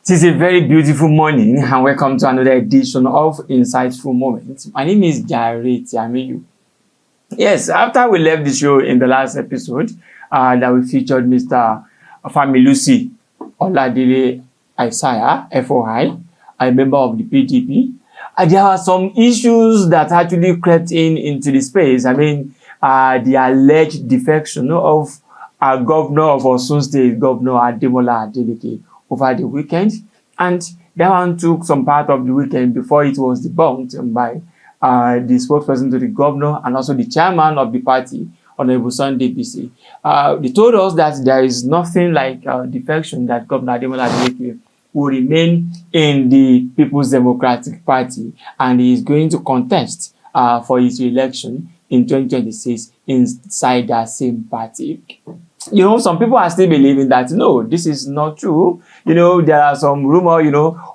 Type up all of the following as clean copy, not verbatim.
It is a very beautiful morning and welcome to another edition of Insightful Moments. My name is Jare Tiamiyu. Yes, after we left the show in the last episode that we featured Mr. Familusi Oladile Isaiah, FOI, a member of the PDP, there are some issues that actually crept into the space. I mean, the alleged defection of a governor of Osun State, Governor Adeleke, over the weekend, and that one took some part of the weekend before it was debunked by the spokesperson to the governor and also the chairman of the party, Honorable Sunday BC. They told us that there is nothing like defection, that Governor Adeleke will remain in the People's Democratic Party and he is going to contest for his re-election in 2026 inside that same party. You know, some people are still believing that, no, this is not true. You know, there are some rumor,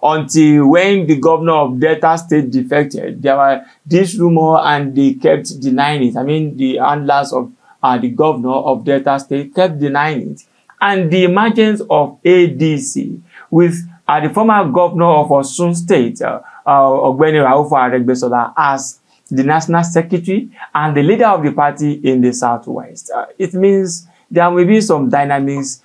until when the governor of Delta State defected, there were this rumor and they kept denying it. I mean, the handlers of the governor of Delta State kept denying it. And the emergence of ADC with the former governor of Osun State, Ogbeni Aregbesola, as the national secretary and the leader of the party in the Southwest. It means there may be some dynamics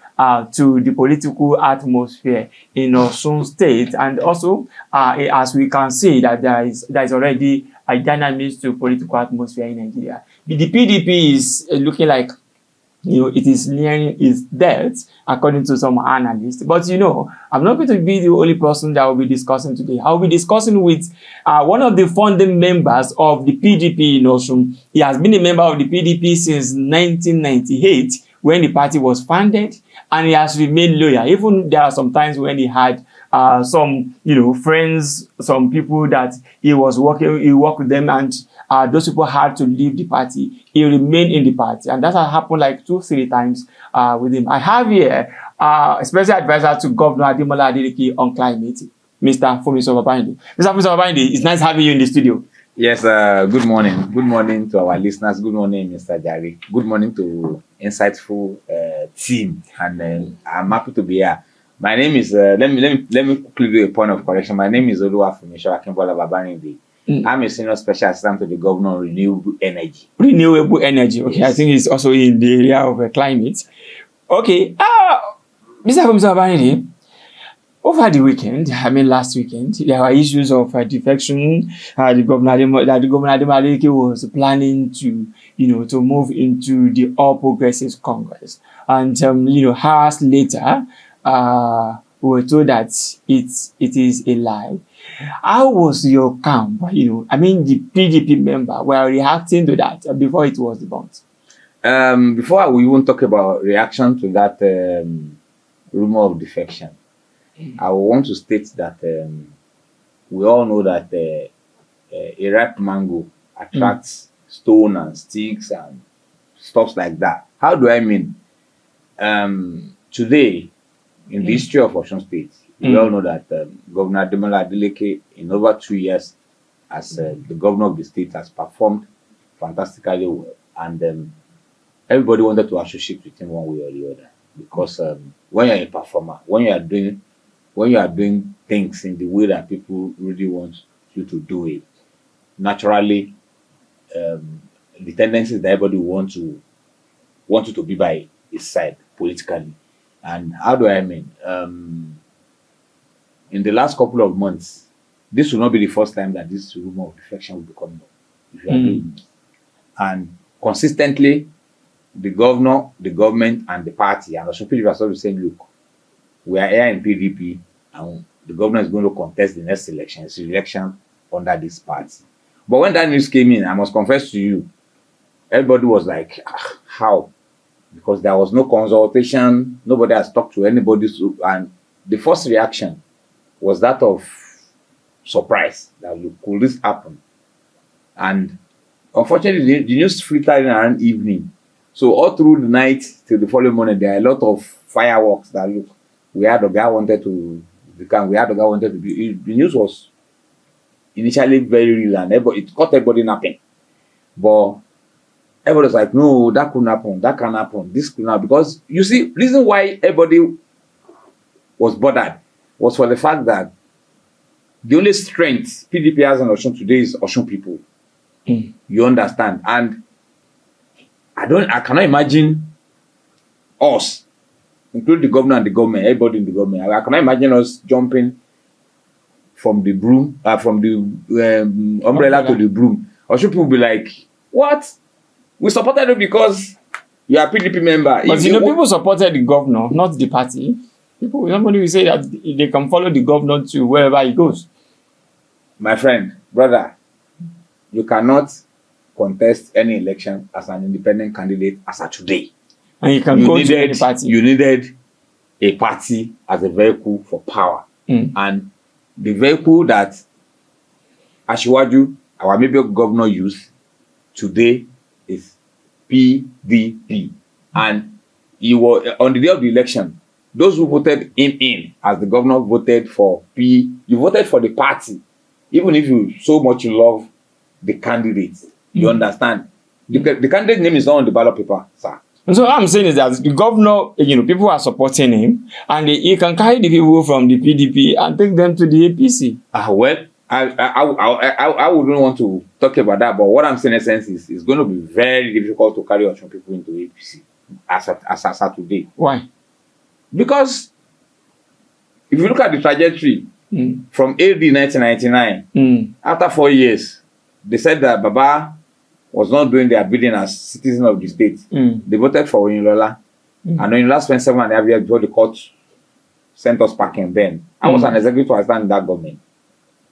to the political atmosphere in Osun State, and also as we can see that there is already a dynamics to political atmosphere in Nigeria. The PDP is looking like it is nearing its death, according to some analysts. But I'm not going to be the only person that will be discussing today. I'll be discussing with one of the founding members of the PDP in Osun. He has been a member of the PDP since 1998, when the party was founded, and he has remained loyal. Even there are some times when he had some, friends, some people that he worked with them, and those people had to leave the party. He remained in the party, and that has happened like 2-3 times with him. I have here a special advisor to Governor Adeleke on climate, Mr. Fumiso Babandi. Mr. Fumiso Babandi, it's nice having you in the studio. Yes, good morning. Good morning to our listeners. Good morning, Mr. Jare. Good morning to Insightful team, and I'm happy to be here. My name is let me quickly do a point of correction. My name is Oluwafumisho Akimbola Babandi. I'm a senior special assistant to the governor on renewable energy. Renewable energy. Okay, yes. I think it's also in the area of climate. Okay, Mr. Fumiso Babandi. Over the weekend, last weekend, there were issues of defection. The governor Adeleke was planning to, to move into the All Progressives Congress. And, hours later, we were told that it is a lie. How was your camp? The PDP member were reacting to that before it was debunked. Before we even talk about reaction to that rumor of defection, I want to state that we all know that a ripe mango attracts stone and sticks and stuff like that. How do I mean? Today, in the history of Osun State, we all know that Governor Adeleke, in over 2 years as the governor of the state, has performed fantastically well, and everybody wanted to associate with him one way or the other, because when you're a performer, when you are doing things in the way that people really want you to do it, naturally, the tendency is that everybody wants you to be by his side politically. And how do I mean? In the last couple of months, this will not be the first time that this rumor of defection will be coming up. If you are doing it. And consistently, the governor, the government, and the party, and also people are sort of saying, look, we are here in PDP, and the governor is going to contest the next election. It's election under this party. But when that news came in, I must confess to you, everybody was like, how? Because there was no consultation, nobody has talked to anybody, and the first reaction was that of surprise, that look, could this happen? And unfortunately, the news filtered in around evening. So all through the night till the following morning, there are a lot of fireworks that look. We had a guy wanted to become. We had a guy wanted to be. The news was initially very real, and it caught everybody napping. But everybody was like, "No, that couldn't happen. That can't happen. This could not." Because you see, reason why everybody was bothered was for the fact that the only strength PDP has in Osun today is Osun people. You understand? And I cannot imagine us, including the governor and the government, everybody in the government. I cannot imagine us jumping from the broom, from the umbrella to the broom. Osun people will be like, what? We supported you because you are a PDP member. But people supported the governor, not the party. Somebody will say that they can follow the governor to wherever he goes. My friend, brother, you cannot contest any election as an independent candidate as of today. And you can go to any party. You needed a party as a vehicle for power. And the vehicle that Asiwaju, our maybe governor, used today is PDP. And he was on the day of the election. Those who voted him in as the governor voted for you voted for the party, even if you so much love the candidate. You understand? The candidate name is not on the ballot paper, sir. And so what I'm saying is that the governor, people are supporting him, and he can carry the people from the PDP and take them to the APC. Well, I wouldn't want to talk about that, but what I'm saying in essence is it's going to be very difficult to carry Osun people into APC as of today. Why? Because if you look at the trajectory from AD 1999, after 4 years, they said that Baba was not doing their bidding as citizen of the state. They voted for Oyinlola. And Oyinlola spent 7.5 years before the court sent us packing then. I was an executive assistant in that government,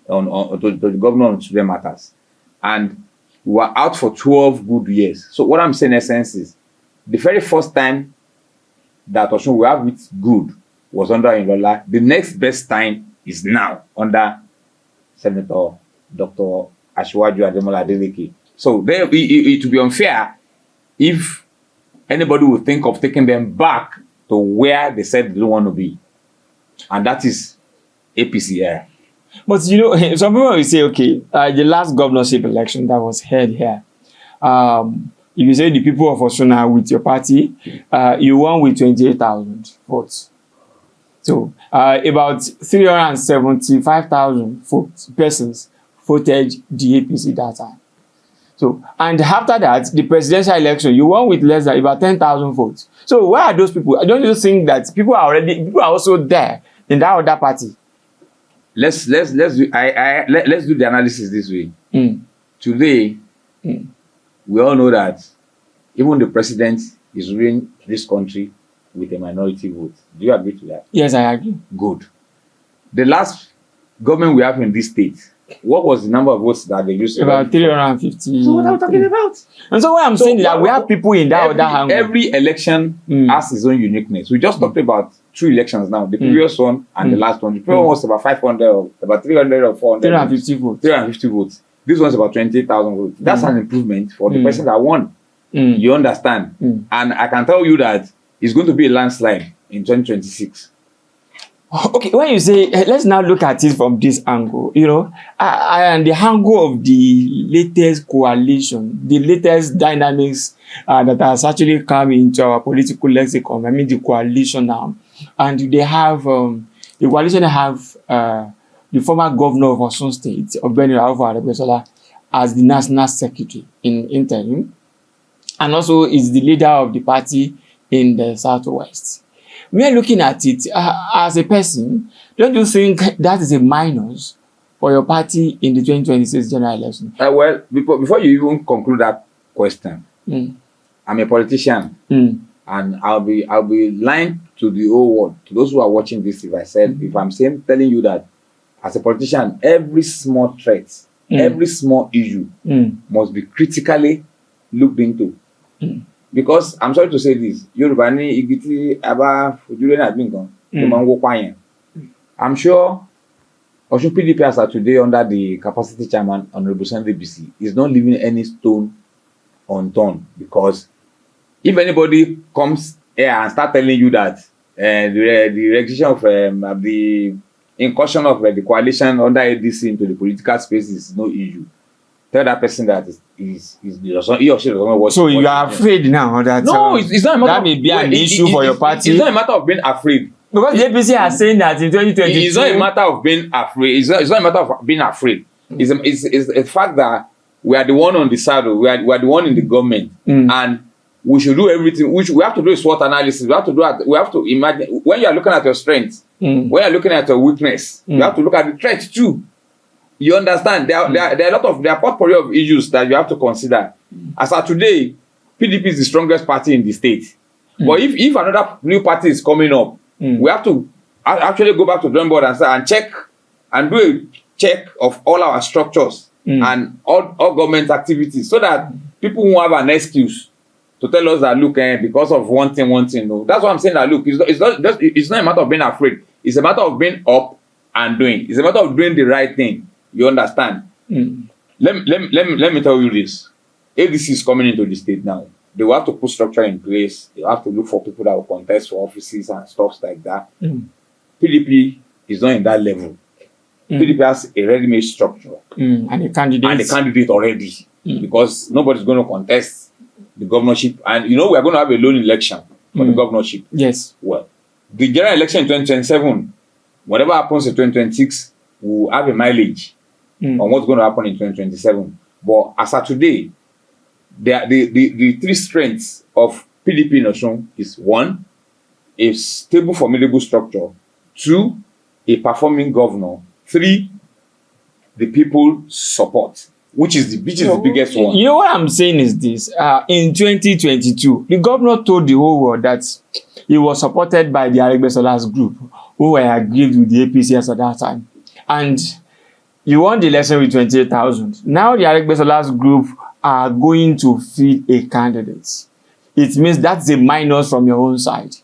to the governor on student matters. And we were out for 12 good years. So what I'm saying in essence is, the very first time that Osun will have it good was under Oyinlola. The next best time is now under Senator Dr. Asiwaju Adeleke. So it would be unfair if anybody would think of taking them back to where they said they don't want to be. And that is APC. But some people will say, okay, the last governorship election that was held here, if you say the people of Osun are with your party, you won with 28,000 votes. So about 375,000 persons voted the APC that time. So, and after that, the presidential election, you won with less than about 10,000 votes. So where are those people? Don't you think that people are also there in that other party? Let's do the analysis this way. Today, we all know that even the president is ruling this country with a minority vote. Do you agree to that? Yes, I agree. Good. The last government we have in this state, what was the number of votes that they used? About 350. So what are we talking about? And so what I'm saying is that we have people in that other angle. Every election has its own uniqueness. We just talked about 2 elections now, the previous one and the last one. The previous one was about 500 or about 300 or 400. 350 votes. 350 votes. This one's about 28,000 votes. That's an improvement for the person that won. You understand? And I can tell you that it's going to be a landslide in 2026. Okay, when you say, let's now look at it from this angle, and the angle of the latest coalition, the latest dynamics that has actually come into our political lexicon. I mean, the coalition now. And they have, the coalition have the former governor of Osun State, Aregbesola, as the national secretary in interim, and also is the leader of the party in the Southwest. We are looking at it as a person. Don't you think that is a minus for your party in the 2026 general election? Well, before you even conclude that question, I'm a politician, and I'll be lying to the whole world, to those who are watching this, if I'm telling you that as a politician, every small threat, every small issue must be critically looked into. Because I'm sorry to say this, I'm sure Osun PDP as of today under the capacity chairman, Honorable Sunday BC, is not leaving any stone unturned. Because if anybody comes here and start telling you that the recognition of the incursion of the coalition under ADC into the political space is no issue, tell that person that he or she doesn't watch. So you are afraid now that no, it's not a matter that may be an issue for your party. It's not a matter of being afraid. Because the APC are saying that in 2022... It's not a matter of being afraid. It's not a matter of being afraid. It's a fact that we are the one on the saddle. We are the one in the government. And we should do everything. We have to do a SWOT analysis. We have to imagine. When you are looking at your strengths, when you are looking at your weakness, you have to look at the threat too. You understand? There are potpourri of issues that you have to consider. As of today, PDP is the strongest party in the state. But if another new party is coming up, we have to actually go back to the drawing board and check and do a check of all our structures and all government activities, so that people won't have an excuse to tell us that, look, because of one thing, no. That's what I'm saying, that look, it's not a matter of being afraid. It's a matter of being up and doing. It's a matter of doing the right thing. You understand? Let me tell you this. ADC is coming into the state now. They will have to put structure in place. They have to look for people that will contest for offices and stuff like that. PDP is not in that level. PDP has a ready-made structure and a candidate already, because nobody's going to contest the governorship. And we are going to have a lone election for the governorship. Yes. Well, the general election in 2027, whatever happens in 2026, will have a mileage on what's going to happen in 2027. But as of today, the three strengths of PDP in Osun is: 1, a stable, formidable structure; 2, a performing governor; 3, the people support, which is the biggest one. You know what I'm saying is this: in 2022, the governor told the whole world that he was supported by the Aregbesola's group, who were aggrieved with the APCs at that time, and you won the election with 28,000. Now the Aregbesola's group are going to feed a candidate. It means that's a minus from your own side.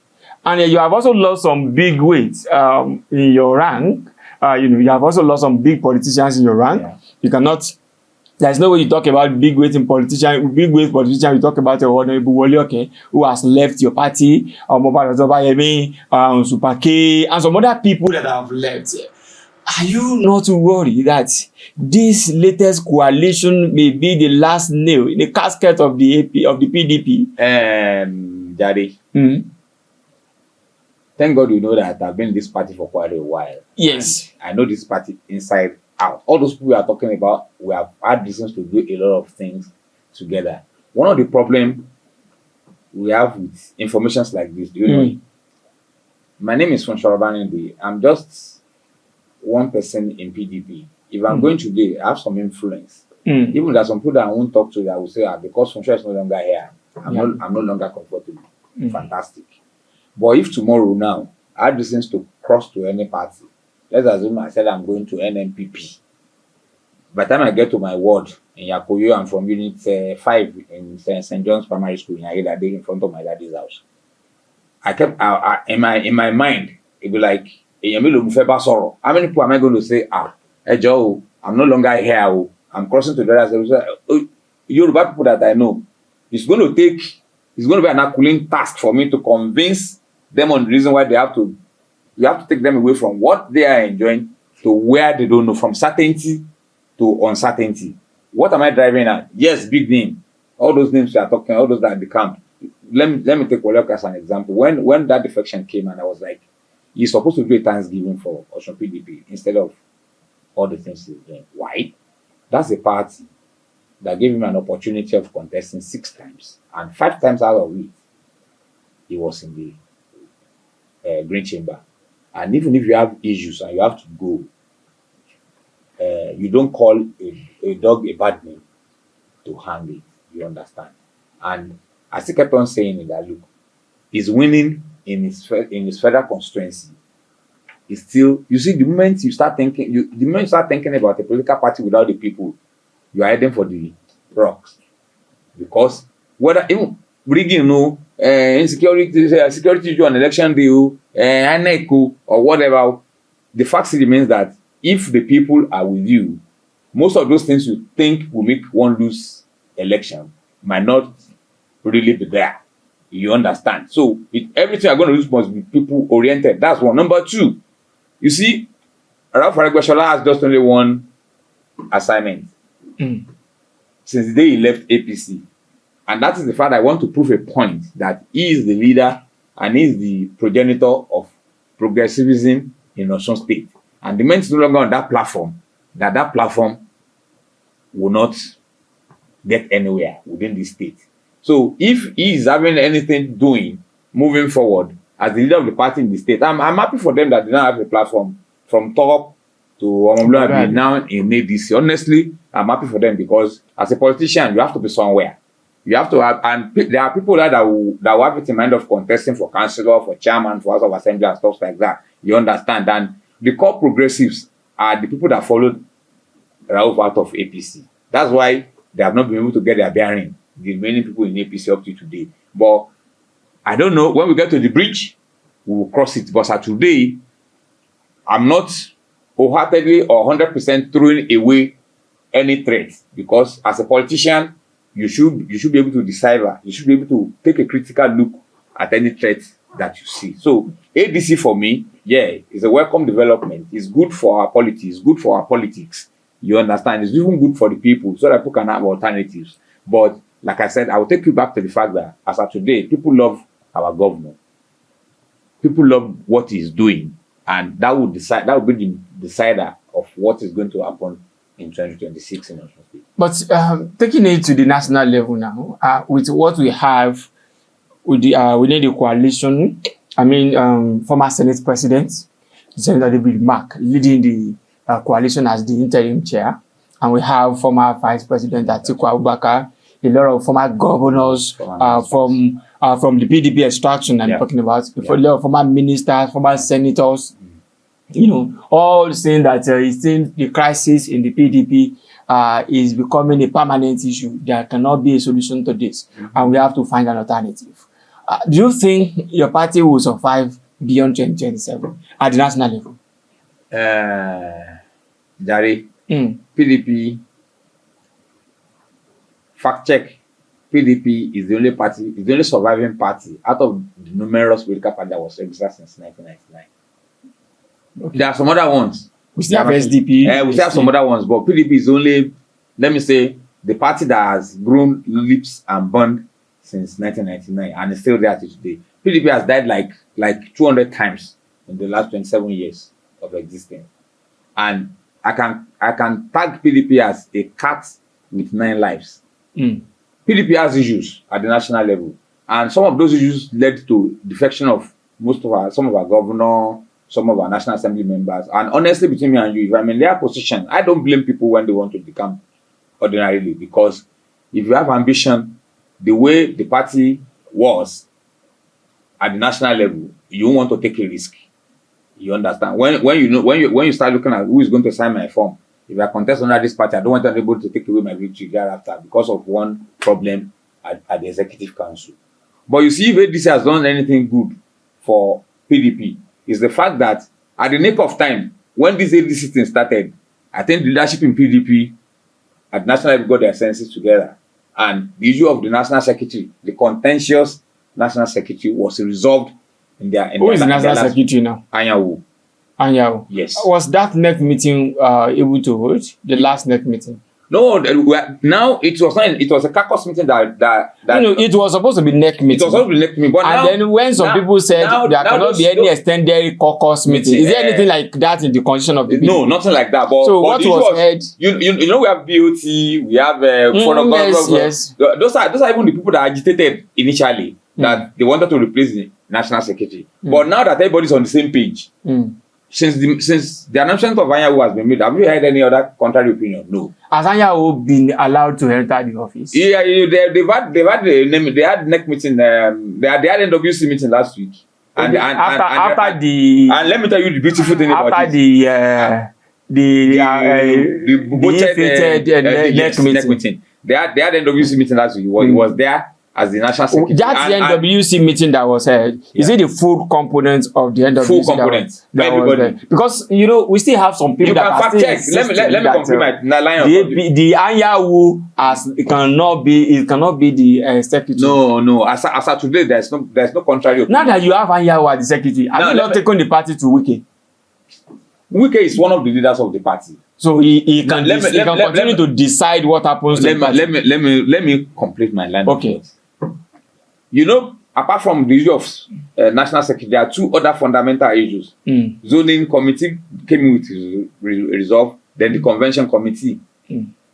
And you have also lost some big weight in your rank. You have also lost some big politicians in your rank. Yeah. You cannot... There's no way you talk about big weight politician, you talk about Honorable Adeleke, who has left your party, Super K, and some other people that have left. Are you not worried that this latest coalition may be the last nail in the casket of the PDP? Jare, thank God you know that I've been in this party for quite a while. Yes. I know this party inside out. All those people we are talking about, we have had reasons to do a lot of things together. One of the problems we have with informations like this, do you know? My name is Fonsharabani. I'm just one person in PDP. If I'm going today, I have some influence. Even there's some people that I won't talk to that will say, because Fonsha is no longer here, I'm no longer comfortable. Fantastic. But if tomorrow now I had reasons to cross to any party, let's assume I said I'm going to NNPP. By the time I get to my ward in Yakoyo, I'm from Unit 5 in St. John's Primary School in Ayeda, in front of my daddy's house. I kept in my mind, it'd be like, how many people am I going to say, hey Joe, I'm no longer here, I'm crossing to the other side. Yoruba people that I know, it's going to be an Herculean task for me to convince them on the reason why you have to take them away from what they are enjoying to where they don't know, from certainty to uncertainty. What am I driving at? Yes, big name. All those names we are talking, all those that are the camp. Let me take Adeleke as an example. When that defection came, and I was like, he's supposed to do a Thanksgiving for Osun PDP instead of all the things he's doing. Why? That's a party that gave him an opportunity of contesting 6 times, and 5 times out of it, he was in the Green Chamber. And even if you have issues and you have to go, you don't call a dog a bad name to hang it. You understand? And I still kept on saying it, that look, he's winning in his federal constituency. It's still, you see, the moment you start thinking about a political party without the people, you are heading for the rocks. Because whether even rigging, insecurity, security issue on election day, or whatever, the fact remains that if the people are with you, most of those things you think will make one lose election might not really be there. You understand? So everything you're going to use must be people oriented. That's one. Number 2, you see, Aregbesola has just only one assignment since the day he left APC, and that is the fact I want to prove a point that he is the leader and he is the progenitor of progressivism in Osun State. And the men is no longer on that platform, that platform will not get anywhere within the state. So if he is having anything doing moving forward as the leader of the party in the state, I'm happy for them that they now have a platform from top to Omobloabi now in ADC. Honestly, I'm happy for them because as a politician, you have to be somewhere. You have to have, and there are people that will have it in mind of contesting for councillor, for chairman, for House of Assembly and stuff like that. You understand? And the core progressives are the people that followed Rauf out of APC. That's why they have not been able to get their bearing, the remaining people in APC up to today. But I don't know, when we get to the bridge, we will cross it. But as today, I'm not wholeheartedly or 100% throwing away any threat, because as a politician, you should be able to decipher. You should be able to take a critical look at any threat that you see. So ADC for me, yeah, is a welcome development. It's good for our politics. It's good for our politics. You understand? It's even good for the people so that people can have alternatives. But like I said, I will take you back to the fact that as of today, people love our governor. People love what he's doing, and that will be the decider of what is going to happen in 2026 in Osun State. But taking it to the national level now, with what we have with within the coalition, I mean, former Senate President, Senator David Mark, leading the coalition as the interim chair, and we have former Vice President Atiku Abubakar, a lot of former governors from the PDP extraction I'm talking about, a lot of former ministers, former senators, you know, all saying that he's saying the crisis in the PDP is becoming a permanent issue. There cannot be a solution to this, and we have to find an alternative. Do you think your party will survive beyond 2027 at the national level? Jare, PDP, fact check, PDP is the only party, is the only surviving party out of the numerous political parties that was registered since 1999. Okay. There are some other ones. We still have SDP. We still have some other ones, but PDP is only, let me say, the party that has grown leaps and bounds since 1999 and is still there to today. PDP has died like 200 times in the last 27 years of existence. And I can tag PDP as a cat with 9 lives. PDP has issues at the national level, and some of those issues led to defection of some of our governors, some of our National Assembly members. And honestly, between me and you, if I'm in their position, I don't blame people when they want to become ordinarily, because if you have ambition, the way the party was at the national level, you want to take a risk. You understand? When you start looking at who is going to sign my form, if I contest under this party, I don't want anybody to take away my victory thereafter because of one problem at the Executive Council. But you see, if ADC has done anything good for PDP, is the fact that at the nick of time, when this ADC thing started, I think the leadership in PDP at national level got their senses together. And the issue of the national secretary, the contentious national secretary, was resolved in their... Who is the national secretary now? Anyanwu. Yes. Was that NEC meeting able to hold? The last NEC meeting? No, now it was not. It was a caucus meeting that it was supposed to be NEC meeting. It was supposed to be NEC meeting, but then when some people said there cannot be any extended caucus meeting, is there anything like that in the constitution of the No, nothing like that. But so what was heard? You know, we have BOT, we have yes. Those are even the people that agitated initially that they wanted to replace the national secretary. But now that everybody's on the same page. Since the announcement of Anyanwu has been made, have you heard any other contrary opinion? No. Has Anyanwu been allowed to enter the office? Yeah, they had NEC meeting. They had NWC meeting last week. And let me tell you the beautiful thing about it. After the NEC meeting. They had NWC meeting last week. He was there as the national secretary. That's the NWC meeting that was held. Is it the full component of the NWC? Full component. Everybody. Because, you know, we still have some people that are still... Let me complete my line of... The Anyanwu cannot be the secretary. No. As of today, there's no contrary opinion. Now that you have Anyanwu as the secretary, have you not taken the party to Wike? Wike is one of the leaders of the party. So he can continue to decide what happens to the party. Let me complete my line. Okay. You know, apart from the issue of national security, there are two other fundamental issues. Zoning committee came in with resolve, then the convention committee.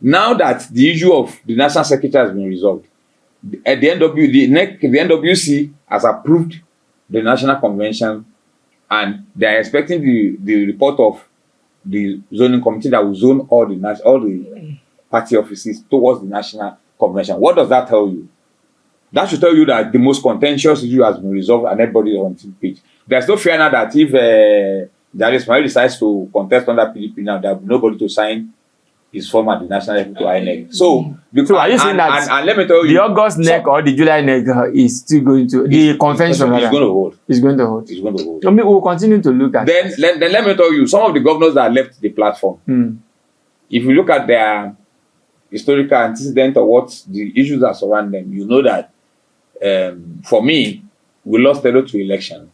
Now that the issue of the national security has been resolved, at the NWC has approved the national convention, and they are expecting the report of the zoning committee that will zone all the party offices towards the national convention. What does that tell you? That should tell you that the most contentious issue has been resolved and everybody is on the same page. There's no fear now that if Jare Tiamiyu decides to contest under PDP now, there will be nobody to sign his form at the national level to INEC. So are you saying that and let me tell you, the August NEC or the July NEC is still going to the convention? It's going to hold. It's going to hold. It's going to hold. I mean, we'll continue to look at. Then let me tell you, some of the governors that left the platform. If you look at their historical antecedent or what the issues that surround them, you know that for me, we lost Delta to election.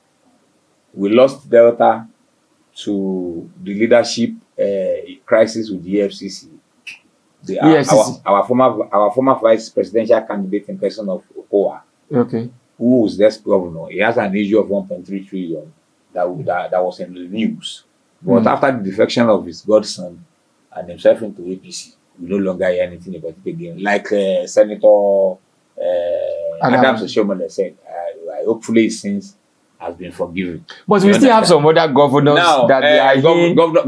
We lost Delta to the leadership crisis with the EFCC. Our former vice presidential candidate in person of Okowa, who was this governor, he has an issue of 1.3 trillion that was in the news. But after the defection of his godson and himself into APC, we no longer hear anything about it again. Like Senator Adams Oshiomhole said, hopefully his sins has been forgiven. But we still have some other governors now, that they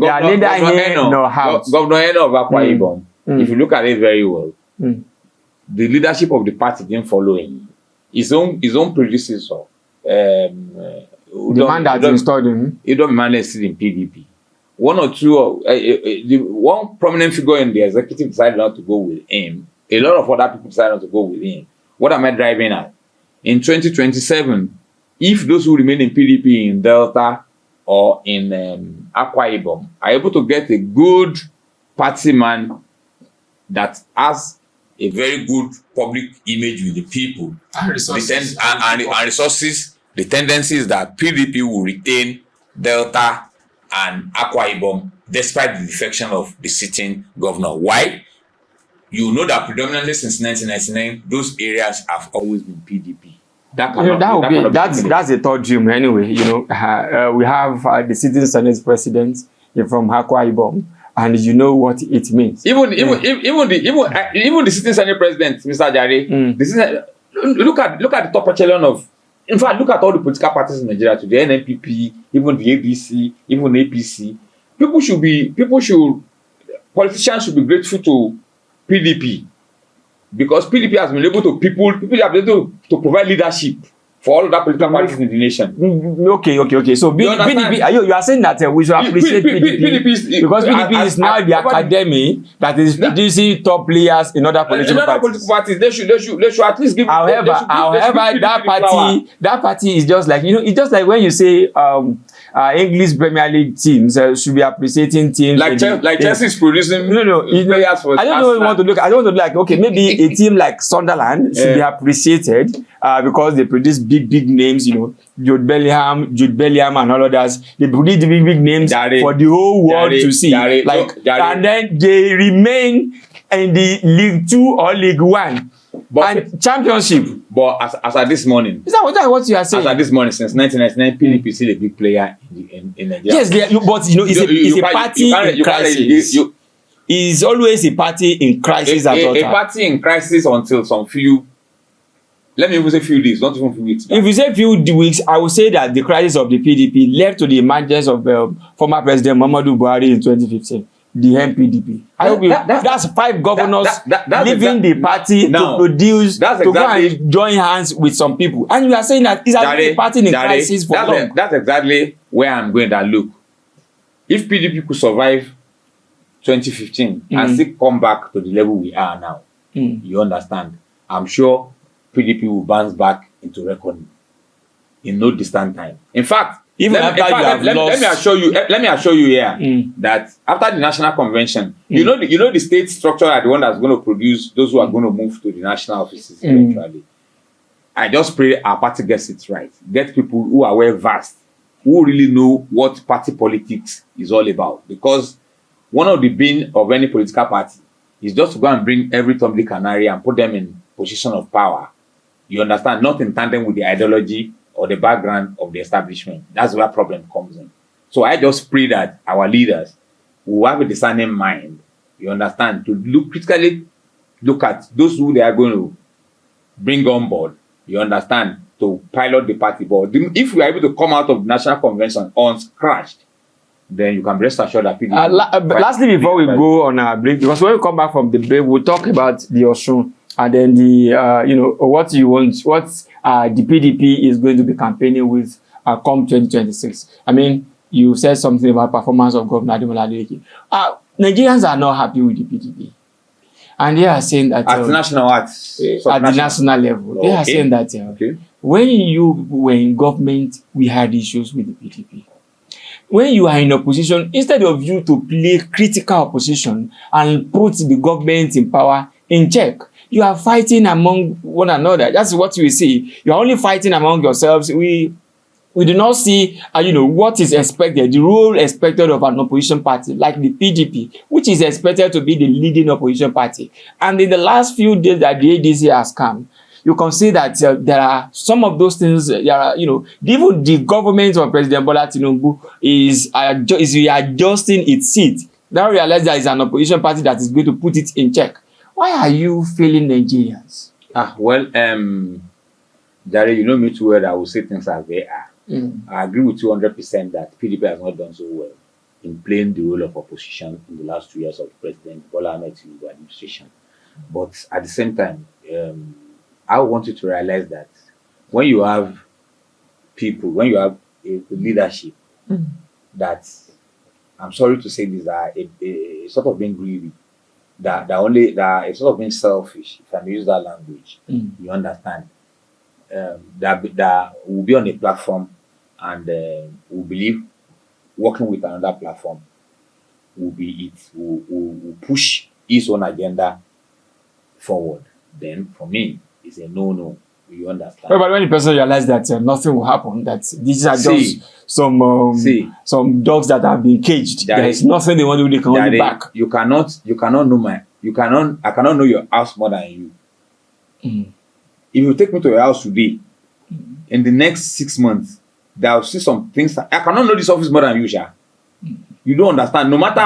are neither here nor out. Governor Eno of Akwa Ibom, if you look at it very well, the leadership of the party didn't follow him. His own predecessor, the man that installed him, Idom Emmanuel is still in PDP. One or two, one prominent figure in the executive decided not to go with him. A lot of other people decided not to go with him. What am I driving at? In 2027, if those who remain in PDP in Delta or in Akwa Ibom are able to get a good party man that has a very good public image with the people and resources, resources, the tendency is that PDP will retain Delta and Akwa Ibom despite the defection of the sitting governor. Why? You know that predominantly since 1999, those areas have always been PDP. That's a third dream anyway. You know, we have the sitting Senate president from Akwa Ibom, and you know what it means. Even the sitting Senate president, Mr. Jare, look at the top echelon of. In fact, look at all the political parties in Nigeria today, NNPP, even the ABC, even APC. Politicians should be grateful to PDP because PDP has been able to people have been able to provide leadership for all of that political parties in the nation. Okay. So PDP, you are saying that we should appreciate PDP because PDP is now the academy that is producing top players in other political parties. They should at least give. However, that party is just like, you know, it's just like when you say English Premier League teams should be appreciating teams like Chelsea is producing players for. I don't know. I want to look. I don't want to like. Okay, maybe a team like Sunderland should be appreciated because they produce big names. You know, Jude Bellingham, and all others. They produce big names for the whole world to see. And then they remain in the League 2 or League 1. And championship. But as at this morning, is that what you are saying? As at this morning, since 1999, PDP is still a big player in Nigeria. Yes, but you know, it's a party in crisis. It's always a party in crisis at all times. A party in crisis until some few. Let me even say few days, not even few weeks. If you say few weeks, I will say that the crisis of the PDP led to the emergence of former President Muhammadu Buhari in 2015. The MPDP. I hope that's 5 governors leaving the party to produce, to go and join hands with some people. And you are saying that it's a party in crisis for long. That's exactly where I'm going to look. If PDP could survive 2015 and still come back to the level we are now, you understand, I'm sure PDP will bounce back into reckoning in no distant time. In fact, let me assure you here that after the national convention, you know the state structure are the one that's going to produce those who are going to move to the national offices eventually. I just pray our party gets it right. Get people who are well versed, who really know what party politics is all about. Because one of the bane of any political party is just to go and bring every Tom, Dick, and Harry and put them in position of power You understand? Not in tandem with the ideology or the background of the establishment. That's where problem comes in. So I just pray that our leaders will have a discerning mind, you understand, to critically look at those who they are going to bring on board, you understand, to pilot the party. But if we are able to come out of the National Convention unscratched, then you can rest assured that people... lastly, before we go on our break, because when we come back from the break, we'll talk about the Osun and then the, what you want, what the PDP is going to be campaigning with come 2026. I mean, you said something about performance of Governor Adeleke. Nigerians are not happy with the PDP. And they are saying that... At national arts. At the national level. They are saying that when you were in government, we had issues with the PDP. When you are in opposition, instead of you to play critical opposition and put the government in power in check, you are fighting among one another. That's what we see. You are only fighting among yourselves. We do not see, what is expected, the role expected of an opposition party like the PDP, which is expected to be the leading opposition party. And in the last few days that the ADC has come, you can see that there are some of those things, even the government of President Bola Tinubu is readjusting its seat. Now realize there is an opposition party that is going to put it in check. Why are you failing Nigerians? Jare, you know me too well, I will say things as they are. I agree with you 100% that PDP has not done so well in playing the role of opposition in the last 2 years of President Bola Tinubu administration. But at the same time, I want you to realize that when you have people, when you have a leadership that, I'm sorry to say this, are a sort of being greedy, that a sort of being selfish, if I may use that language, you understand, that will be on a platform and will believe working with another platform will push his own agenda forward. Then for me, it's a no. You understand? But when the person realizes that nothing will happen, that these are just some dogs that have been caged. There is nothing they want to do. They can only back. I cannot know your house more than you. If you take me to your house today, in the next 6 months, there will see some things. I cannot know this office more than you, Sha. You don't understand. No matter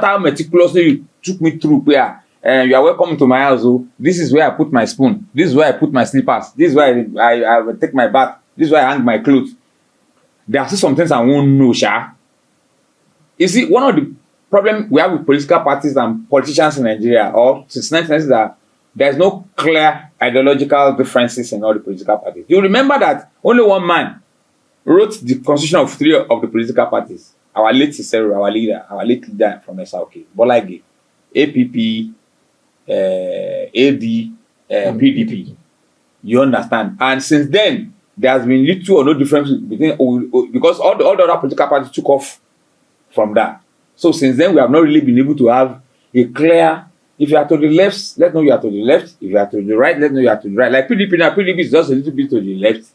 how meticulously you took me through where you are welcome to my house. Oh, this is where I put my spoon. This is where I put my slippers. This is where I take my bath. This is where I hang my clothes. There are still some things I won't know, Sha. You see, one of the problems we have with political parties and politicians in Nigeria, or since 1990s, is that there's no clear ideological differences in all the political parties. You remember that only one man wrote the constitution of 3 of the political parties. Our late Cicero, our leader from SRK, Bolage, APP, AD, PDP. You understand? And since then, there has been little or no difference between, because all the other political parties took off from that. So since then, we have not really been able to have a clear, if you are to the left, let's know you are to the left. If you are to the right, let's know you are to the right. Like PDP now, PDP is just a little bit to the left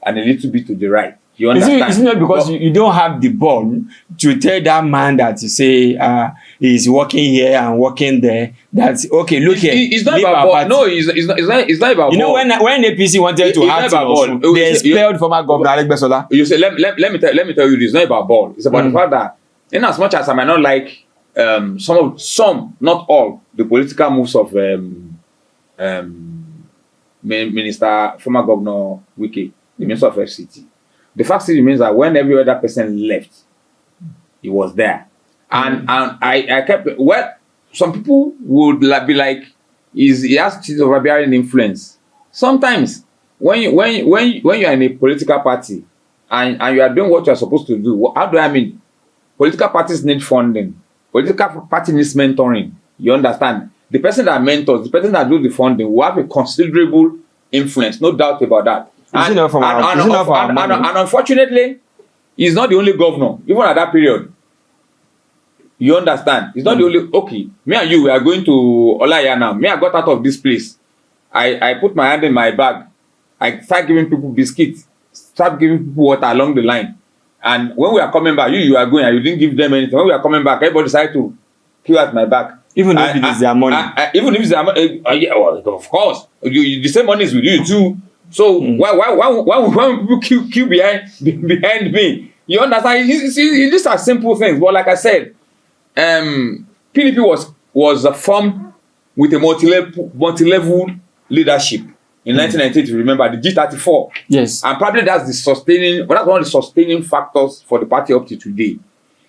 and a little bit to the right. You understand? Is it not because you don't have the ball to tell that man that you say he's working here and working there? That's okay. Look here. It's not about ball. No, it's not about ball. You know when APC wanted to have Osun, they expelled former governor Aregbesola. You say let me tell you this. It's not about ball. It's about the fact that in as much as I might not like some, not all, the political moves of former governor Wike, the minister of FCT. The fact still remains that when every other person left, he was there. And I kept, some people would be like, he has to overbearing influence. Sometimes, when you are in a political party and you are doing what you are supposed to do, how do I mean? Political parties need funding. Political party needs mentoring. You understand? The person that mentors, the person that do the funding will have a considerable influence, no doubt about that. And unfortunately, he's not the only governor, even at that period. You understand? He's not the only. Okay, me and you, we are going to Olaya now. Me, I got out of this place. I put my hand in my bag. I start giving people biscuits, start giving people water along the line. And when we are coming back, you are going and you didn't give them anything. When we are coming back, everybody decided to queue at my back. Even if it is their money. Even if it's their money, yeah, well, of course, the same money is with you too. So why would people queue behind me? You understand? These are simple things. But like I said, PDP was formed with a multi-level leadership in 1998. You remember the G34. Yes. And probably that's one of the sustaining factors for the party up to today.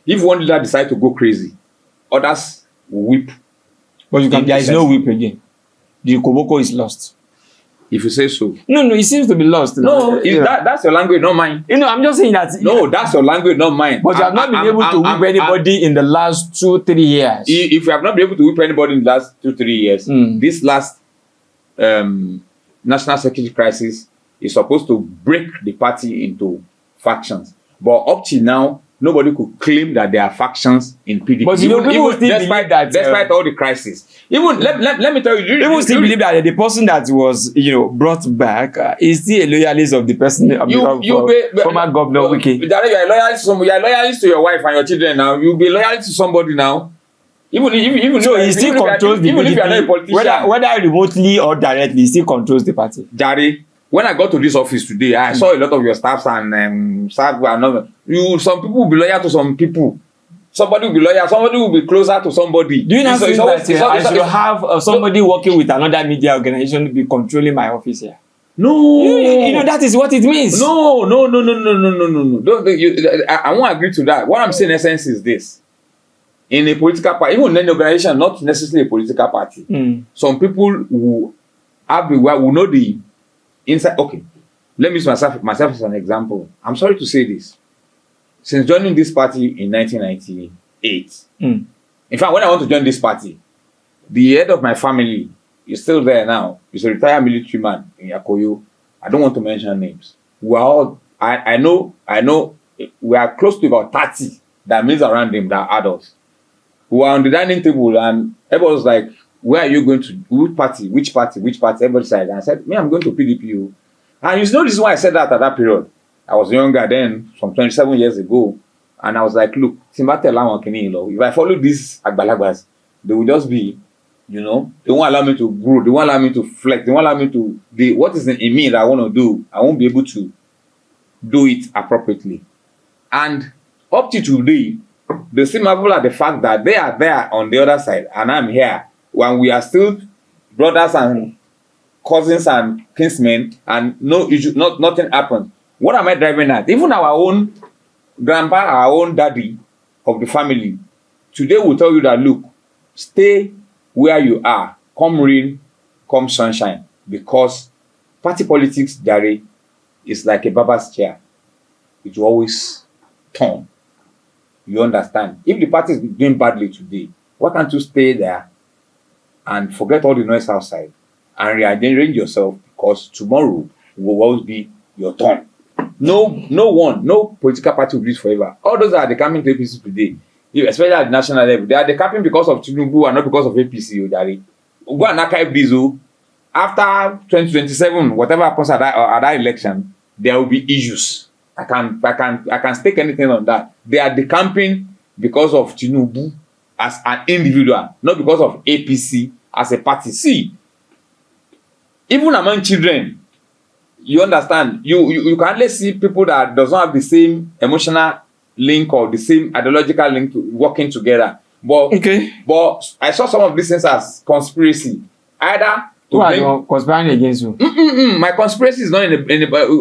If one leader decides to go crazy, others will whip. But there is no whip again. The Koboko is lost. If you say so. No, it seems to be lost. No, that's your language, not mine. I'm just saying that. No, that's your language, not mine. But you have not been able to whip anybody in the last 2-3 years. If you have not been able to whip anybody in the last 2-3 years, this last national security crisis is supposed to break the party into factions. But up to now, nobody could claim that there are factions in PDP. But people still believe that, despite all the crisis. Even let me tell you, people still believe that the person that was brought back is still a loyalist of the person of former governor Wike. You are loyalist to your wife and your children now. You'll be loyalist to somebody now. Even so he still controls the PDP. If you are not a politician, whether remotely or directly, he still controls the party. Jare, when I got to this office today, I saw a lot of your staffs and staff were not. Some people will be loyal to some people. Somebody will be loyal. Somebody will be closer to somebody. Do you not think that I should have somebody working with another media organization to be controlling my office here? No, that is what it means. No. I won't agree to that. What I'm saying in essence is this: in a political party, even in an organization, not necessarily a political party, some people who know the inside. Okay, let me use myself as an example. I'm sorry to say this. Since joining this party in 1998, in fact, when I want to join this party, the head of my family is still there now. He's a retired military man in Yakoyo. I don't want to mention names. We are all, I know, we are close to about 30 that means around him that are adults. We were on the dining table and everybody was like, where are you going to, which party? Everybody said, and I said, me, I'm going to PDP. And you know, this is why I said that at that period. I was younger then, some 27 years ago, and I was like, look, if I follow these Agbalagbas, they will just be, they won't allow me to grow, they won't allow me to flex, they won't allow me to, what is in me that I want to do, I won't be able to do it appropriately. And up to today, they still marvel at the fact that they are there on the other side, and I'm here, when we are still brothers and cousins and kinsmen, and no issue, nothing happens. What am I driving at? Even our own grandpa, our own daddy of the family, today will tell you that, look, stay where you are, come rain, come sunshine, because party politics, Jare, is like a barber's chair. It will always turn. You understand? If the party is doing badly today, why can't you stay there and forget all the noise outside and rearrange yourself, because tomorrow will always be your turn. No political party will do it forever. All those that are decamping to APC today, especially at the national level, they are decamping because of Tinubu and not because of APC. Go and archive this. After 2027, whatever happens at that election, there will be issues. I can stake anything on that. They are decamping because of Tinubu as an individual, not because of APC as a party. See, even among children, you understand, you can only see people that does not have the same emotional link or the same ideological link to working together. But I saw some of these things as conspiracy. Either who are you conspiring against you? My conspiracy is not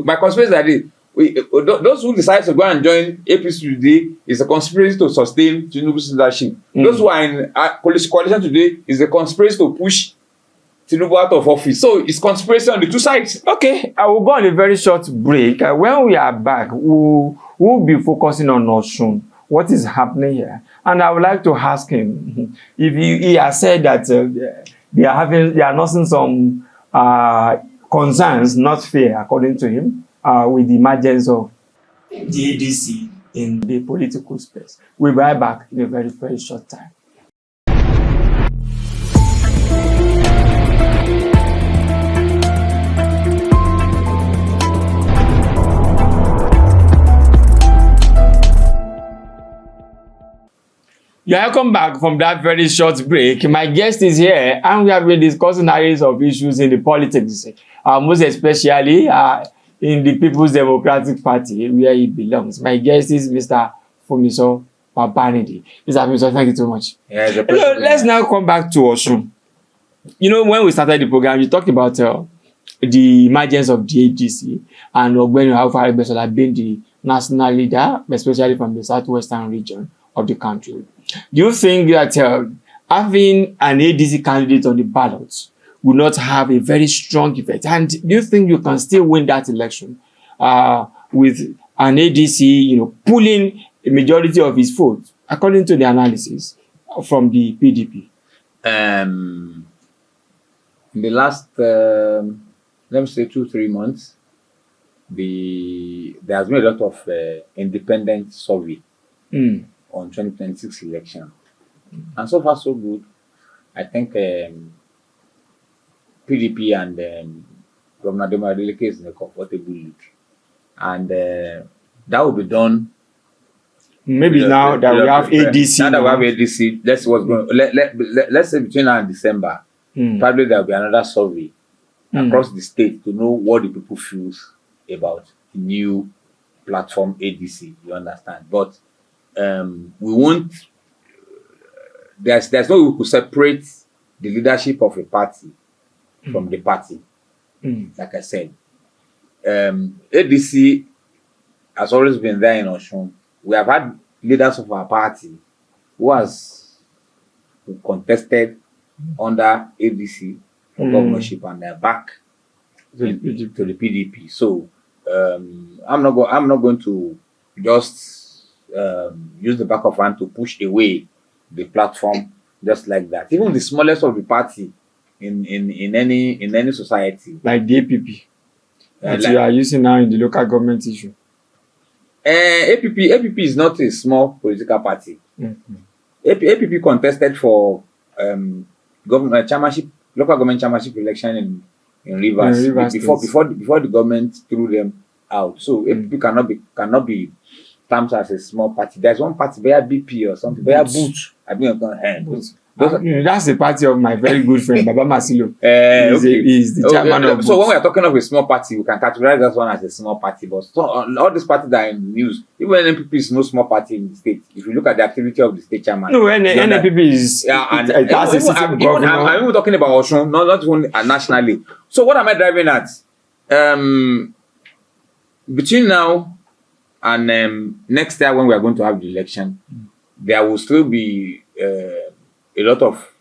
my conspiracy that those who decide to go and join APC today is a conspiracy to sustain Tinubu's leadership. Those who are in coalition today is a conspiracy to push Tinubu out of office. So it's conspiracy on the two sides. Okay, I will go on a very short break. When we are back, we'll be focusing on Osun, what is happening here. And I would like to ask him if he has said that they are noticing some concerns, not fair, according to him, with the emergence of the ADC in the political space. We'll be right back in a very, very short time. Yeah, welcome back from that very short break. My guest is here, and we have been discussing areas of issues in the politics, most especially in the People's Democratic Party, where he belongs. My guest is Mr. Fumiso Babanidi. Mr. Fumiso, thank you so much. Yeah, Let's now come back to Osun. You know, when we started the program, you talked about the emergence of the ADC and when Aregbesola being the national leader, especially from the southwestern region of the country. Do you think that having an ADC candidate on the ballot will not have a very strong effect? And do you think you can still win that election with an ADC, pulling a majority of his votes, according to the analysis from the PDP? In the last, let me say 2-3 months, there has been a lot of independent survey on 2026 election. And so far, so good. I think PDP and Governor Adeleke is in a comfortable lead. And that will be done. Maybe now that we have ADC. Now that we have ADC, let's see what's going. Let's say between now and December, probably there will be another survey across the state to know what the people feel about the new platform ADC. You understand? But we won't. There's no way we could separate the leadership of a party from the party. Like I said, ADC has always been there in Osun. We have had leaders of our party who contested under ADC for governorship, and they're back to the PDP. So I'm not going to just use the back of hand to push away the platform just like that. Even the smallest of the party in any society, like the APP that you are using now in the local government issue. APP is not a small political party. APP contested for local government chairmanship election in Rivers before the government threw them out. So APP cannot be termed as a small party. There's one party, BP or something, Boot. I mean, that's the party of my very good friend Baba Masilo. He's the chairman of So when we are talking of a small party, we can categorize that one as a small party. But all these parties that are in the news, even NPP is no small party in the state. If you look at the activity of the state chairman, no, NPP is I'm even talking about Osun, not even nationally. So what am I driving at? Between now and next year, when we are going to have the election, there will still be a lot of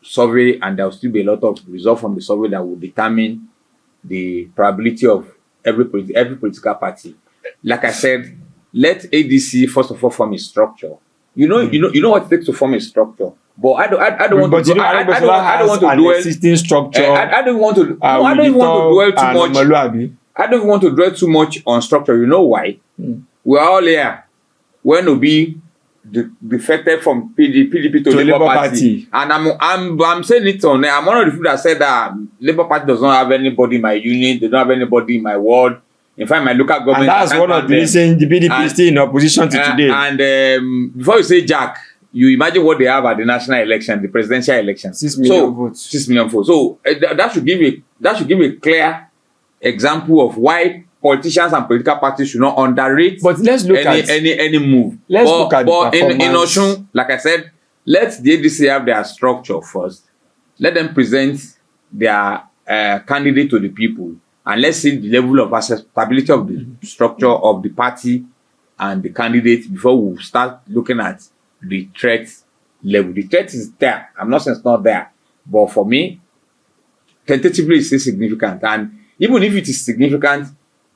survey, and there will still be a lot of result from the survey that will determine the probability of every political party. Like I said, let ADC first of all form a structure. You know what it takes to form a structure. But I don't want to dwell. I don't want to dwell too much on structure. You know why? We are all here when Obi defected from PDP to Labour Party. And I'm saying it on there. I'm one of the people that said that Labour Party does not have anybody in my union, they don't have anybody in my ward. In fact, my local government. And that's one of the reasons the PDP is still in opposition to today. And before you say Jack, you imagine what they have at the national election, the presidential election. 6 million votes. 6 million votes. So that should give a clear example of why politicians and political parties should not underrate. But let's look at any move. Look at the performance. in Osun, like I said, let the ADC have their structure first. Let them present their candidate to the people, and let's see the level of acceptability of the structure of the party and the candidate before we start looking at the threat level. The threat is there. I'm not saying it's not there, but for me, tentatively it's significant. And even if it is significant,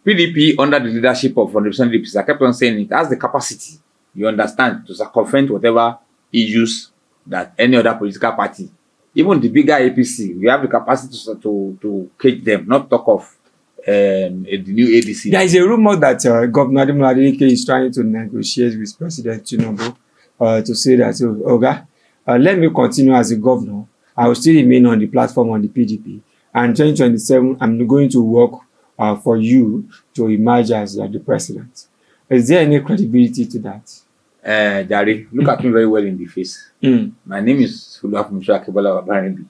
PDP under the leadership of Honorable DPs, I kept on saying it has the capacity, you understand, to circumvent whatever issues that any other political party, even the bigger APC, we have the capacity to cage them, not talk of the new ADC. There is a rumor that Governor Adeleke is trying to negotiate with President Tinubu to say that, let me continue as a governor. I will still remain on the platform on the PDP. And 2027, I'm going to work for you to emerge as the president. Is there any credibility to that? Jare, look at me very well in the face. My name is Oluwafunmiso Akebola Babarebi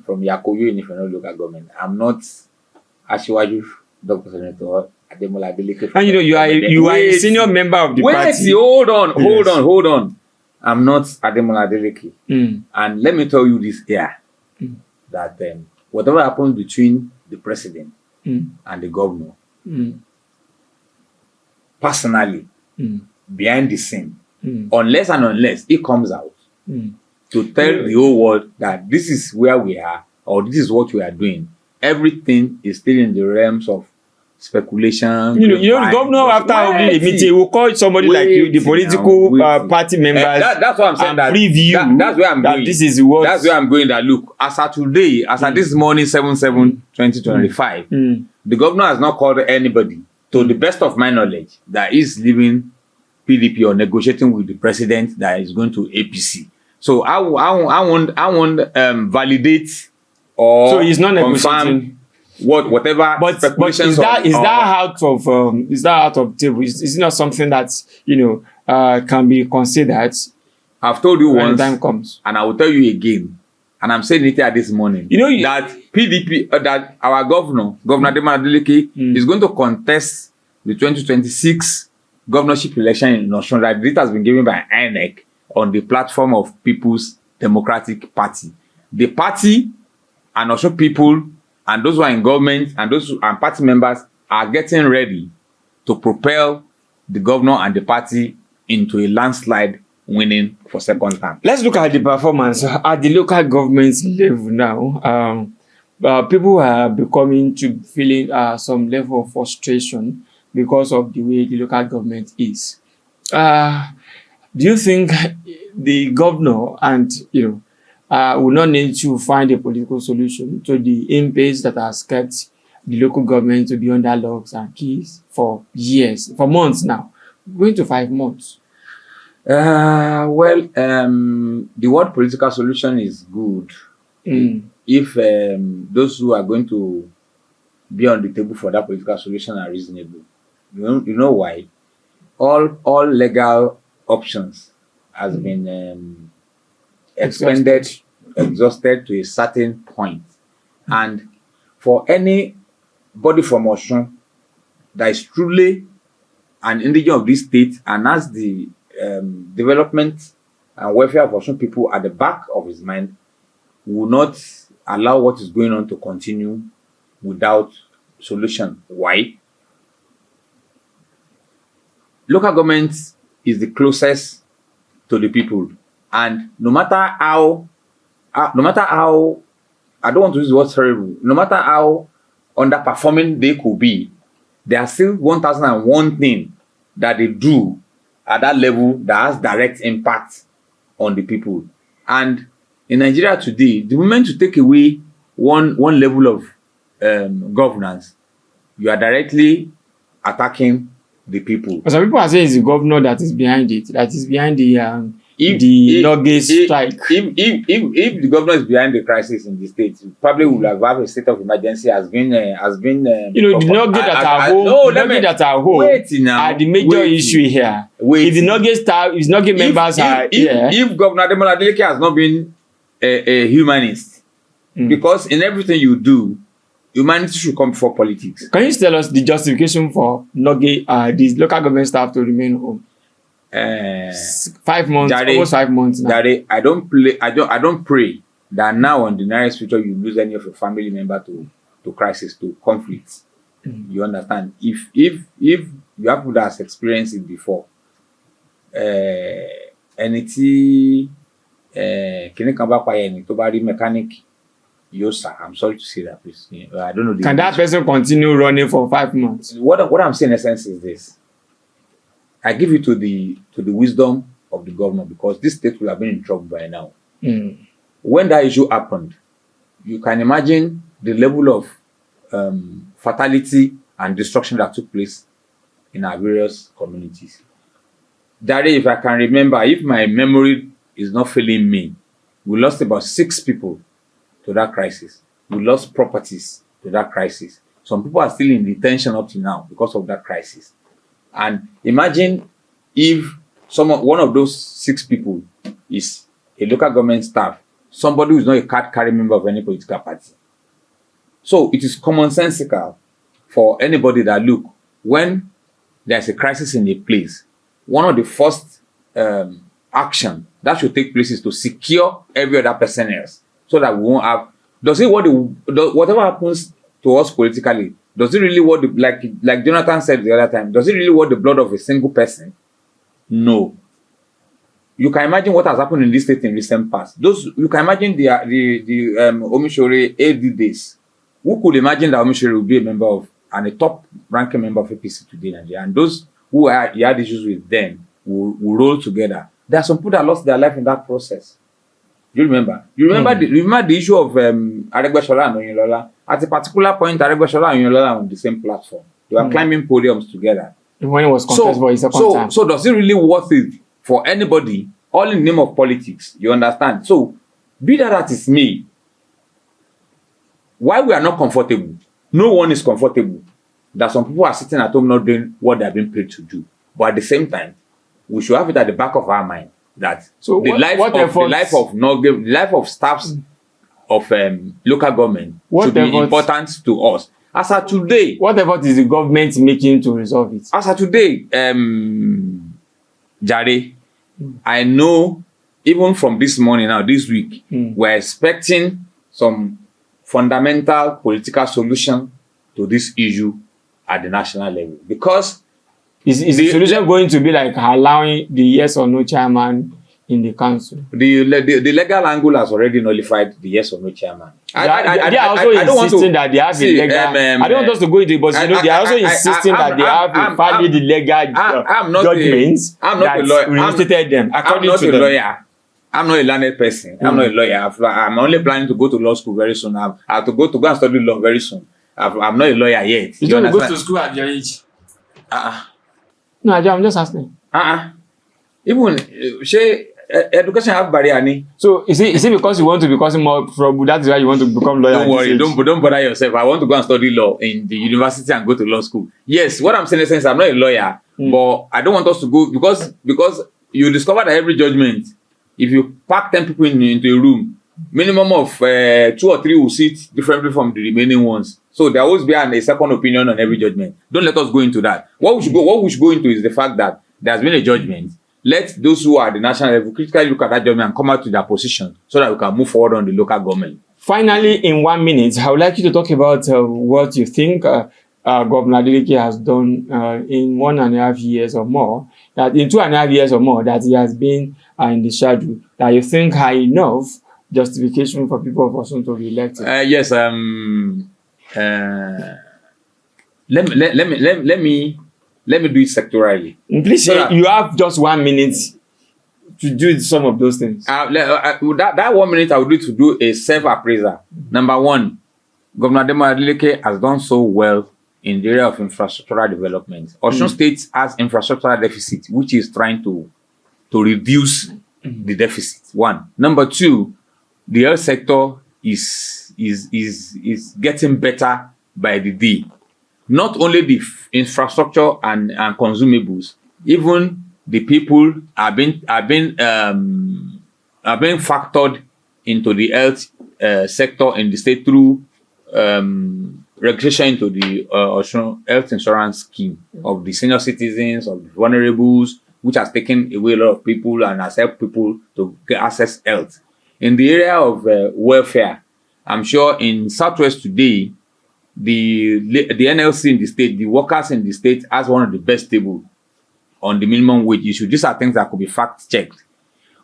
from Yakoyo in Ifeanyi local government. I'm not Asiwaju Dr. Senator Ademola Adeleke. And you are a senior member of the party. Hold on. I'm not Ademola Adeleke. And let me tell you this here, that whatever happens between the president and the governor, personally, behind the scene, unless it comes out to tell the whole world that this is where we are or this is what we are doing, everything is still in the realms of speculation. The governor, after holding a meeting, will call somebody like you, the political party members. That's what I'm saying. That preview. That's where I'm going. This is what. That's where I'm going. That look, as of today, as of this morning, 7/7/2025, the governor has not called anybody, to the best of my knowledge, that is leaving PDP or negotiating with the president that is going to APC. So I won't validate or so he's not negotiating. Whatever. But is that out of table? Is it not something that can be considered? I've told you when once, the time comes, and I will tell you again, and I'm saying it here this morning. That PDP, that our Governor Adeleke, is going to contest the 2026 governorship election in Osun. That it has been given by INEC on the platform of People's Democratic Party. The party and also people and those who are in government and those and party members are getting ready to propel the governor and the party into a landslide winning for second time. Let's look at the performance at the local government level now. People are becoming to feeling some level of frustration because of the way the local government is. Do you think the governor and will not need to find a political solution to the impasse that has kept the local government to be under locks and keys for years, for months now, going to 5 months? The word political solution is good if those who are going to be on the table for that political solution are reasonable. You know why? All legal options has been exhausted to a certain point. And for any body from Osun that is truly an indigenous of this state and has the development and welfare of Osun people at the back of his mind, will not allow what is going on to continue without solution. Why? Local government is the closest to the people, and no matter how I don't want to use the word terrible, no matter how underperforming they could be, there are still 1001 thing that they do at that level that has direct impact on the people. And in Nigeria today, the moment you take away one level of governance, you are directly attacking the people. But some people are saying it's the governor that is behind it, that is behind the luggage strike. If the governor is behind the crisis in the state, probably would have a state of emergency has been the nugget that are home are the major issue here. If the nugget members are here, if Governor Ademola Adeleke has not been a humanist, because in everything you do, humanity should come before politics. Can you tell us the justification for nugget these local government staff to remain home? 5 months, Jare, almost 5 months now. Jare, I don't pray that now in the nearest future you lose any of your family member to crisis, to conflict. You understand? If you have people that has experienced it before, anything can you come back by any to buy mechanic? Yes, sir. I'm sorry to say that, please. I don't know. Can that person continue running for 5 months? What I'm saying in essence is this. I give it to the wisdom of the governor, because this state will have been in trouble by now. When that issue happened, you can imagine the level of fatality and destruction that took place in our various communities. Jare, if I can remember, if my memory is not failing me, we lost about 6 people to that crisis. We lost properties to that crisis. Some people are still in detention up to now because of that crisis. And imagine if one of those 6 people is a local government staff, somebody who is not a card-carrying member of any political party. So it is commonsensical for anybody that, look, when there's a crisis in a place, one of the first action that should take place is to secure every other person else, so that we won't have. Does it whatever happens to us politically? Does it really worth like Jonathan said the other time? Does it really worth the blood of a single person? No. You can imagine what has happened in this state in recent past. You can imagine the Omishore AD days. Who could imagine that Omishore would be a member of and a top-ranking member of APC today in Nigeria? And those who had issues with them will roll together. There are some people that lost their life in that process. Do you remember? You remember the issue of Aregbesola and Oyinlola? At a particular point, Aregbesola and Oyinlola were on the same platform. They were climbing podiums together. When it was contested for his second time. So does it really worth it for anybody, all in the name of politics? You understand? So, be that is me. Why we are not comfortable? No one is comfortable. That some people are sitting at home not doing what they have been paid to do. But at the same time, we should have it at the back of our mind that the life of staffs of local government should be important to us. As of today, what effort is the government making to resolve it? As of today, Jare, I know even from this morning now, this week, we're expecting some fundamental political solution to this issue at the national level. Because is the solution going to be like allowing the yes or no chairman in the council? The legal angle has already nullified the yes or no chairman. They are also insisting that they have a legal. I don't want us to go into it, but they are also insisting that they have a valid legal judgments that reinstated them. I'm not a lawyer. I'm not a learned person. I'm not a lawyer. I'm only planning to go to law school very soon. I have to go and study law very soon. I'm not a lawyer yet. You don't go to school at your age. No, I'm just asking. Even education have barrier. So is it because you want to be causing more trouble? That's why you want to become lawyer? Don't worry, don't bother yourself. I want to go and study law in the university and go to law school. Yes, what I'm saying is I'm not a lawyer, but I don't want us to go because you discover that every judgment, if you pack 10 people into a room, minimum of 2 or 3 will sit differently from the remaining ones. So there will always be a second opinion on every judgment. Don't let us go into that. What we should go into is the fact that there has been a judgment. Let those who are at the national level critically look at that judgment and come out to their position so that we can move forward on the local government. Finally, in 1 minute, I would like you to talk about what you think Governor Adeleke has done in 1.5 years or more, that in 2.5 years or more that he has been in the shadow, that you think are enough justification for people of Osun to be elected. Yes. Let me do it sectorally. Please, so you have just 1 minute to do some of those things. That 1 minute I would do to do a self-appraisal. Number one, Governor Adeleke has done so well in the area of infrastructural development. Osun State has infrastructural deficit, which is trying to reduce the deficit. One. Number two, the health sector is getting better by the day. Not only the infrastructure and consumables, even the people are being factored into the health sector in the state through registration into the Osun health insurance scheme of the senior citizens, of the vulnerables, which has taken away a lot of people and has helped people to get access health. In the area of welfare, I'm sure in Southwest today, the NLC in the state, the workers in the state has one of the best table on the minimum wage issue. These are things that could be fact checked.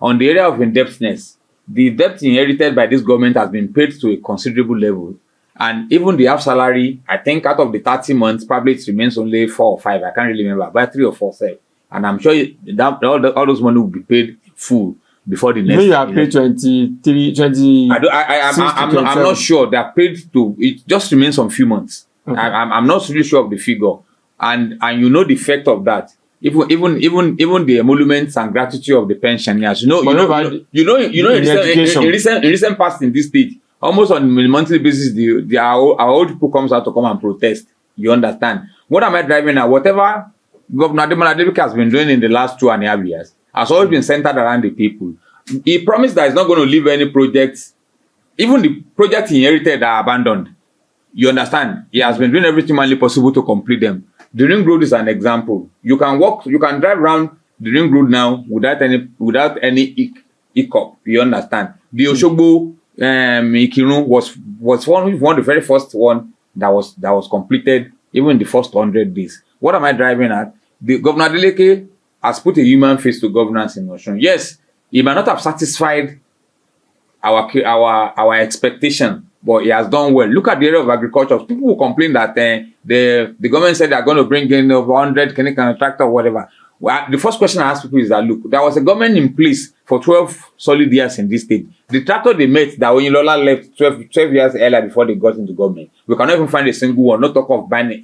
On the area of indebtedness, the debt inherited by this government has been paid to a considerable level. And even the half salary, I think out of the 30 months, probably it remains only 4 or 5. I can't really remember, but 3 or 4 said. And I'm sure that all those money will be paid full before the next. You are paid 23, 20. I'm not sure. They are paid to. It just remains some few months. Okay. I'm not really sure of the figure, and you know the effect of that. Even the emoluments and gratitude of the pensioners. In recent past in this state, almost on a monthly basis, our old people comes out to come and protest. You understand? What am I driving at? Whatever Governor Adeleke has been doing in the last 2.5 years, has always been centered around the people. He promised that he's not going to leave any projects. Even the projects he inherited are abandoned. You understand? He has been doing everything humanly possible to complete them. The ring road is an example. You can drive around the ring road now without any hiccup. You understand? The Osogbo Ikirun was one of the very first one that was completed even in the first 100 days. What am I driving at? The Governor Adeleke has put a human face to governance in Osun. Yes, he might not have satisfied our expectation, but he has done well. Look at the area of agriculture. People will complain that the government said they are going to bring in over 100 Kenyan tractor or whatever. Well, the first question I ask people is that, look, there was a government in place for 12 solid years in this state. The tractor they met that Oyinlola left 12 years earlier before they got into government, we cannot even find a single one, not talk of buying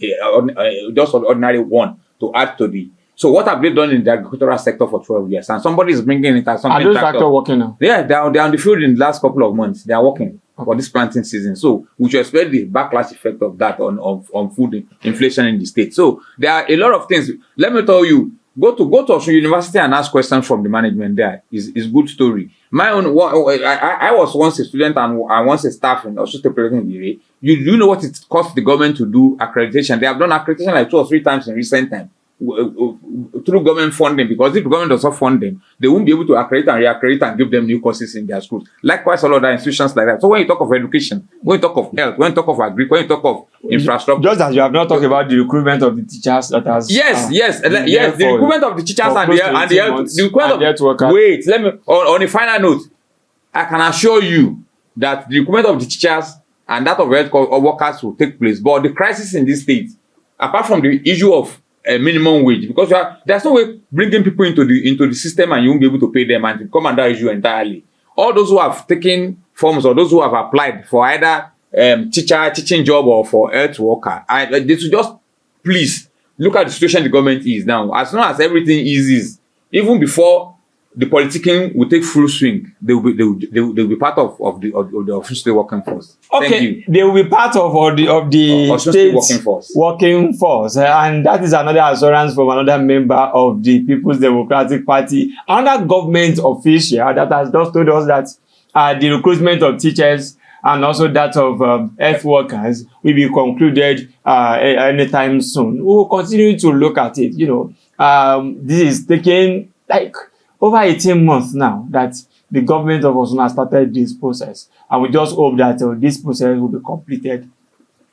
just an ordinary one to add to the. So what have they done in the agricultural sector for 12 years? And somebody is bringing it as something. Are those tractors working now? Yeah, they're on the field in the last couple of months. They are working for this planting season. So we should expect the backlash effect of that on food inflation in the state. So there are a lot of things. Let me tell you, go to Osun University and ask questions from the management there. Is good story. My own, I was once a student and I once a staff in Osun State Polytechnic. You know what it costs the government to do accreditation? They have done accreditation like 2 or 3 times in recent time. Through government funding, because if the government does not fund them, they won't be able to accredit and reaccredit and give them new courses in their schools. Likewise, all other institutions like that. So when you talk of education, when you talk of health, when you talk of agri, when you talk of infrastructure, just as you have not talked about the recruitment of the teachers that has the recruitment of the teachers and the recruitment of workers. Wait, let me on a final note, I can assure you that the recruitment of the teachers and that of health workers will take place. But the crisis in this state, apart from the issue of a minimum wage, because there's no way bringing people into the system and you won't be able to pay them and come under issue entirely. All those who have taken forms or those who have applied for either teaching job or for health worker, they should just please look at the situation the government is now. As soon as everything eases, even before the politicking will take full swing, they will be part of the Osun State working force. Okay, thank you. They will be part of the state working force, and that is another assurance from another member of the People's Democratic Party, another government official that has just told us that the recruitment of teachers and also that of health workers will be concluded anytime soon. We will continue to look at it. This is taking like over 18 months now that the government of Osun has started this process. And we just hope that this process will be completed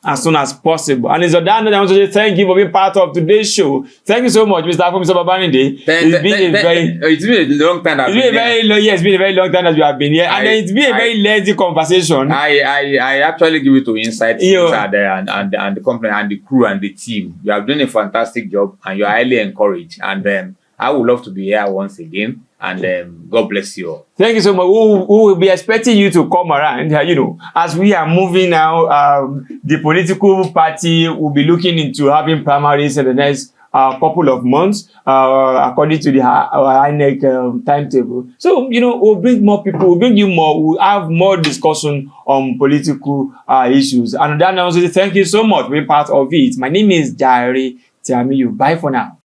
as soon as possible. And it's on that note, I want to say thank you for being part of today's show. Thank you so much, Mr. Babanide. It's been a long time. It's been a very long time that you have been here. And it's been a very lengthy conversation. I actually give it to Insight and the company and the crew and the team. You have done a fantastic job and you are highly encouraged. And I would love to be here once again, and God bless you all. Thank you so much. We will be expecting you to come around. As we are moving now, the political party will be looking into having primaries in the next couple of months, according to the INEC timetable. So, we'll bring more people, we'll bring you more, we'll have more discussion on political issues. And then I want to say thank you so much for being part of it. My name is Jare Tiamiyu. Bye for now.